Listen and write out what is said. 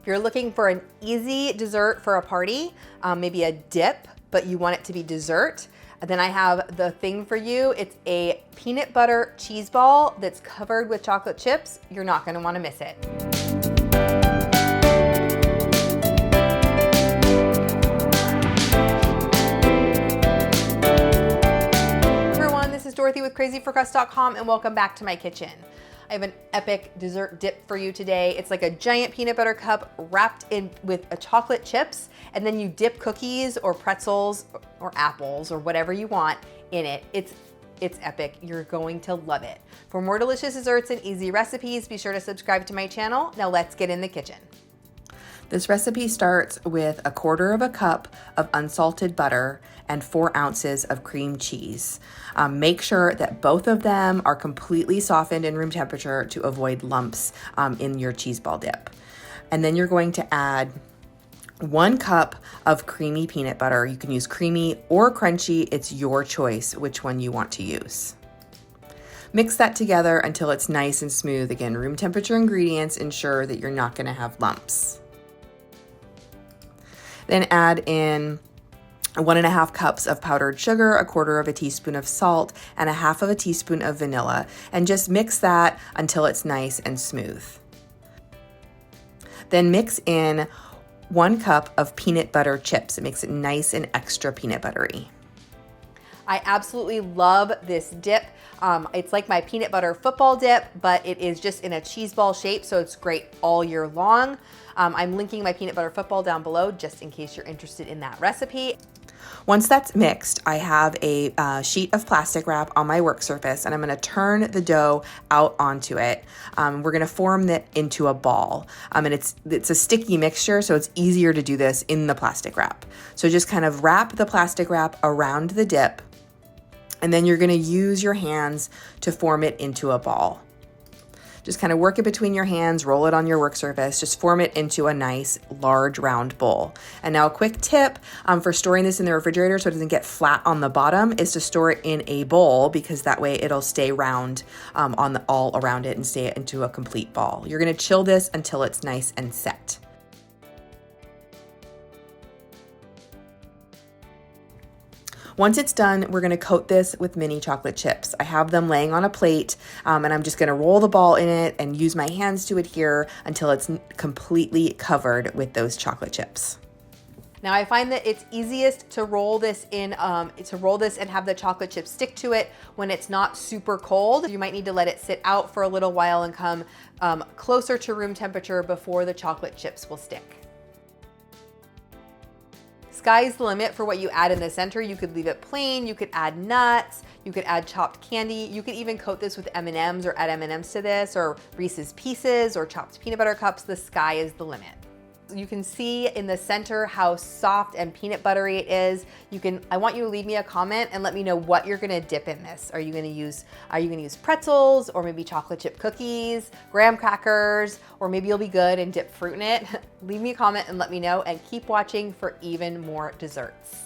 If you're looking for an easy dessert for a party, maybe a dip, but you want it to be dessert, then I have the thing for you. It's a peanut butter cheese ball that's covered with chocolate chips. You're not gonna wanna miss it. Everyone, this is Dorothy with crazyforcrust.com and welcome back to my kitchen. I have an epic dessert dip for you today. It's like a giant peanut butter cup wrapped in with a chocolate chips, and then you dip cookies or pretzels or apples or whatever you want in it. It's epic. You're going to love it. For more delicious desserts and easy recipes, be sure to subscribe to my channel. Now let's get in the kitchen. This recipe starts with 1/4 cup of unsalted butter and 4 ounces of cream cheese. Make sure that both of them are completely softened in room temperature to avoid lumps in your cheese ball dip. And then you're going to add 1 cup of creamy peanut butter. You can use creamy or crunchy. It's your choice which one you want to use. Mix that together until it's nice and smooth. Again, room temperature ingredients ensure that you're not going to have lumps. Then add in 1.5 cups of powdered sugar, 1/4 teaspoon of salt, and 1/2 teaspoon of vanilla, and just mix that until it's nice and smooth. Then mix in 1 cup of peanut butter chips. It makes it nice and extra peanut buttery. I absolutely love this dip. It's like my peanut butter football dip, but it is just in a cheese ball shape, so it's great all year long. I'm linking my peanut butter football down below just in case you're interested in that recipe. Once that's mixed, I have a sheet of plastic wrap on my work surface, and I'm gonna turn the dough out onto it. We're gonna form it into a ball. And it's a sticky mixture, so it's easier to do this in the plastic wrap. So just kind of wrap the plastic wrap around the dip, and then you're gonna use your hands to form it into a ball. Just kind of work it between your hands, roll it on your work surface, just form it into a nice large round bowl. And now a quick tip for storing this in the refrigerator so it doesn't get flat on the bottom is to store it in a bowl, because that way it'll stay round all around it and stay it into a complete ball. You're gonna chill this until it's nice and set. Once it's done, we're gonna coat this with mini chocolate chips. I have them laying on a plate, and I'm just gonna roll the ball in it and use my hands to adhere until it's completely covered with those chocolate chips. Now I find that it's easiest to roll this in, and have the chocolate chips stick to it when it's not super cold. You might need to let it sit out for a little while and come closer to room temperature before the chocolate chips will stick. Sky's the limit for what you add in the center. You could leave it plain, you could add nuts, you could add chopped candy, you could even coat this with M&Ms or add M&Ms to this, or Reese's Pieces or chopped peanut butter cups. The sky is the limit. You can see in the center how soft and peanut buttery it is. I want you to leave me a comment and let me know what you're gonna dip in this. Are you gonna use pretzels, or maybe chocolate chip cookies, graham crackers, or maybe you'll be good and dip fruit in it? Leave me a comment and let me know, and keep watching for even more desserts.